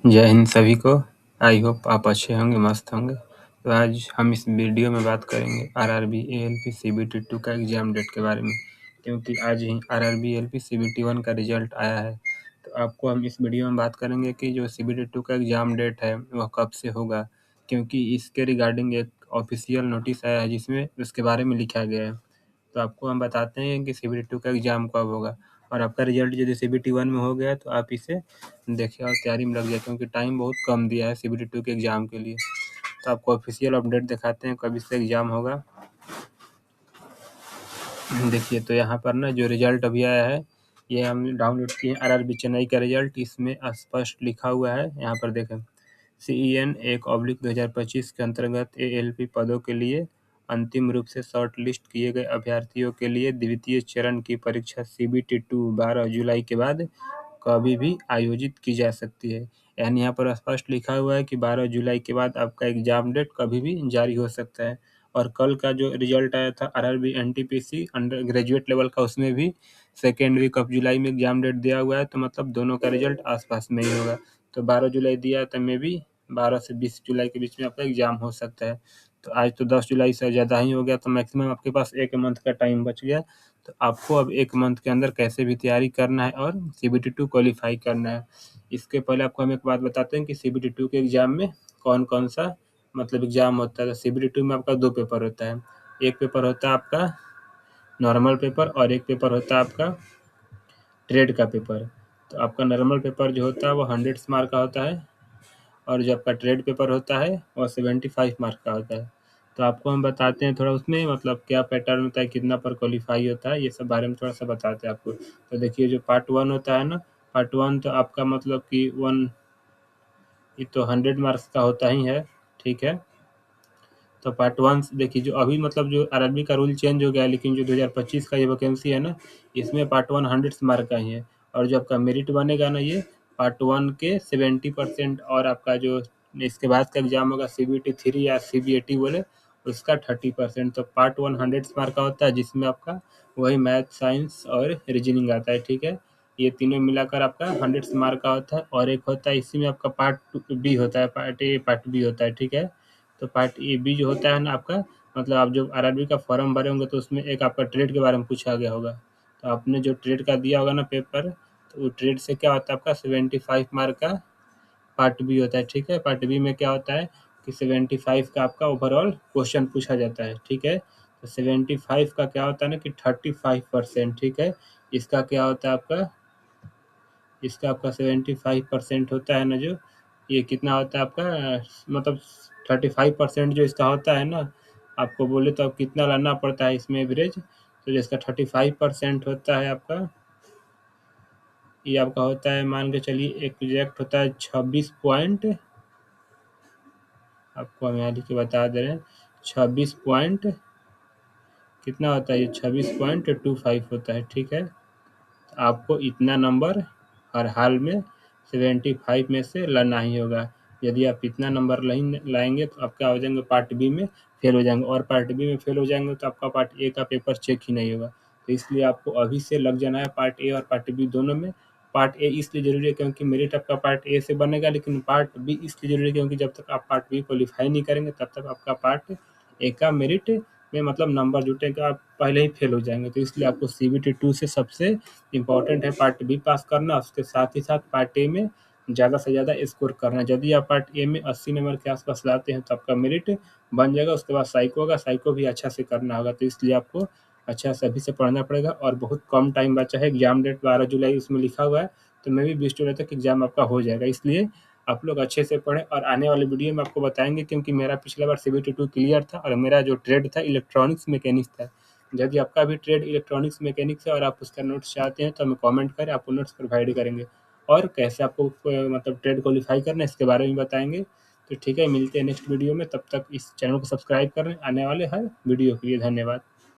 जय हिंद सभी को। आई होप आप अच्छे होंगे, मस्त होंगे। तो आज हम इस वीडियो में बात करेंगे आरआरबी एएलपी सीबीटी 2 का एग्ज़ाम डेट के बारे में, क्योंकि आज ही आरआरबी एएलपी सीबीटी 1 का रिजल्ट आया है। तो आपको हम इस वीडियो में बात करेंगे कि जो सीबीटी 2 का एग्ज़ाम डेट है वह कब से होगा, क्योंकि इसके रिगार्डिंग एक ऑफिशियल नोटिस आया है जिसमें उसके बारे में लिखा गया है। तो आपको हम बताते हैं कि सीबीटी 2 का एग्ज़ाम कब होगा, और आपका रिजल्ट यदि सीबीटी 1 में हो गया तो आप इसे देखिए और तैयारी में लग जाए, क्योंकि टाइम बहुत कम दिया है सीबीटी 2 के एग्ज़ाम के लिए। तो आपको ऑफिशियल अपडेट दिखाते हैं कब इसका एग्ज़ाम होगा। देखिए, तो यहाँ पर ना जो रिजल्ट अभी आया है ये हम डाउनलोड किए हैं, आरआरबी चेन्नई का रिजल्ट। इसमें स्पष्ट लिखा हुआ है, यहाँ पर देखें, CEN 1/2025 के अंतर्गत एएलपी पदों के लिए अंतिम रूप से शॉर्ट लिस्ट किए गए अभ्यर्थियों के लिए द्वितीय चरण की परीक्षा सीबीटी 2 12 जुलाई के बाद कभी भी आयोजित की जा सकती है। यानी यहाँ पर स्पष्ट लिखा हुआ है कि 12 जुलाई के बाद आपका एग्जाम डेट कभी भी जारी हो सकता है। और कल का जो रिजल्ट आया था RRB NTPC under graduate level का, उसमें भी सेकेंड वीक ऑफ जुलाई में एग्जाम डेट दिया हुआ है। तो मतलब दोनों का रिजल्ट आसपास में ही होगा। तो 12 जुलाई दिया है तो मे भी 12 से 20 जुलाई के बीच में आपका एग्जाम हो सकता है। तो आज तो 10 जुलाई से ज़्यादा ही हो गया, तो मैक्सिमम आपके पास 1 मंथ का टाइम बच गया। तो आपको अब 1 मंथ के अंदर कैसे भी तैयारी करना है और सीबीटी 2 क्वालीफाई करना है। इसके पहले आपको हम एक बात बताते हैं कि सीबीटी 2 के एग्ज़ाम में कौन-कौन सा मतलब एग्ज़ाम होता है। तो सीबीटी 2 में आपका 2 पेपर होता है। एक पेपर होता है आपका नॉर्मल पेपर और एक पेपर होता है आपका ट्रेड का पेपर। तो आपका नॉर्मल पेपर जो होता है वो 100 मार्क का होता है, और जो आपका ट्रेड पेपर होता है वो 75 मार्क का होता है। तो आपको हम बताते हैं थोड़ा उसमें मतलब क्या पैटर्न होता है, कितना पर क्वालीफाई होता है, ये सब बारे में थोड़ा सा बताते हैं आपको। तो देखिए, जो पार्ट 1 होता है ना, पार्ट 1 तो आपका मतलब कि 1 ये तो 100 मार्क्स का होता ही है, ठीक है। तो पार्ट 1 देखिए, जो अभी मतलब जो आरआरबी का रूल चेंज हो गया है, लेकिन जो 2025 का ये वैकेंसी है ना, इसमें पार्ट 1 100 मार्क का ही है। और जो आपका मेरिट बनेगा ना, ये पार्ट 1 के 70%, और आपका जो इसके बाद का एग्जाम होगा सीबीटी 3 या सीबीएटी बोले, उसका 30%। तो पार्ट 1 100 मार्क का होता है, जिसमें आपका वही मैथ, साइंस और रीजनिंग आता है, ठीक है। ये तीनों मिलाकर आपका 100 मार्क का होता है। और एक होता है इसी में आपका पार्ट बी होता है, पार्ट ए पार्ट बी होता है, ठीक है। तो पार्ट ए बी जो होता है ना आपका, मतलब आप जो आरआरबी का फॉर्म भरे होंगे तो उसमें एक आपका ट्रेड के बारे में पूछा गया होगा। तो आपने जो ट्रेड का दिया होगा ना पेपर, तो वो ट्रेड से क्या होता है आपका 75 मार्क का पार्ट बी होता है, ठीक है। पार्ट बी में क्या होता है कि 75 का आपका ओवरऑल क्वेश्चन पूछा जाता है, ठीक है। तो 75 का क्या होता है ना कि 35%, ठीक है। इसका क्या होता है आपका, इसका आपका 75% होता है ना, जो ये कितना होता है आपका, मतलब 35% जो इसका होता है ना, आपको बोले तो अब कितना लाना पड़ता है इसमें एवरेज। तो जिसका 35% होता है आपका, ये आपका होता है, मान के चलिए एग्जैक्ट होता है 26 पॉइंट, आपको हम यहाँ लिख के बता दे रहे हैं, 26 पॉइंट कितना होता है, ये 26.25 होता है, ठीक है। आपको इतना नंबर हर हाल में 75 में से लाना ही होगा। यदि आप इतना नंबर नहीं लाएंगे तो आप क्या हो जाएंगे, पार्ट बी में फेल हो जाएंगे। और पार्ट बी में फेल हो जाएंगे तो आपका पार्ट ए का पेपर चेक ही नहीं होगा। तो इसलिए आपको अभी से लग जाना है पार्ट ए और पार्ट बी दोनों में। पार्ट ए इसलिए जरूरी है क्योंकि मेरिट आपका पार्ट ए से बनेगा, लेकिन पार्ट बी इसलिए जरूरी है क्योंकि जब तक आप पार्ट बी क्वालिफाई नहीं करेंगे तब तक आपका पार्ट ए का मेरिट में मतलब नंबर जुटेगा, आप पहले ही फेल हो जाएंगे। तो इसलिए आपको सीबीटी 2 से सबसे इम्पॉर्टेंट है पार्ट बी पास करना, उसके साथ ही साथ पार्ट ए में ज़्यादा से ज़्यादा स्कोर करना। यदि आप पार्ट ए में 80 नंबर के आसपास लाते हैं तो आपका मेरिट बन जाएगा। उसके बाद साइको होगा, साइको भी अच्छा से करना होगा। तो इसलिए आपको अच्छा से अभी से पढ़ना पड़ेगा, और बहुत कम टाइम बचा है। एग्जाम डेट 12 जुलाई उसमें लिखा हुआ है, तो मैं भी 20 जुलाई तक एग्जाम आपका हो जाएगा। इसलिए आप लोग अच्छे से पढ़ें, और आने वाले वीडियो में आपको बताएंगे, क्योंकि मेरा पिछला बार सीबीटी 2 क्लियर था और मेरा जो ट्रेड था इलेक्ट्रॉनिक्स मैकेनिक्स था। यदि आपका भी ट्रेड इलेक्ट्रॉनिक्स मैकेनिक्स है और आप उसका नोट्स चाहते हैं तो हमें कमेंट करें, आपको नोट्स प्रोवाइड करेंगे। और कैसे आपको मतलब ट्रेड क्वालीफाई करना है इसके बारे में बताएंगे। तो ठीक है, मिलते हैं नेक्स्ट वीडियो में। तब तक इस चैनल को सब्सक्राइब करें आने वाले हर वीडियो के लिए। धन्यवाद।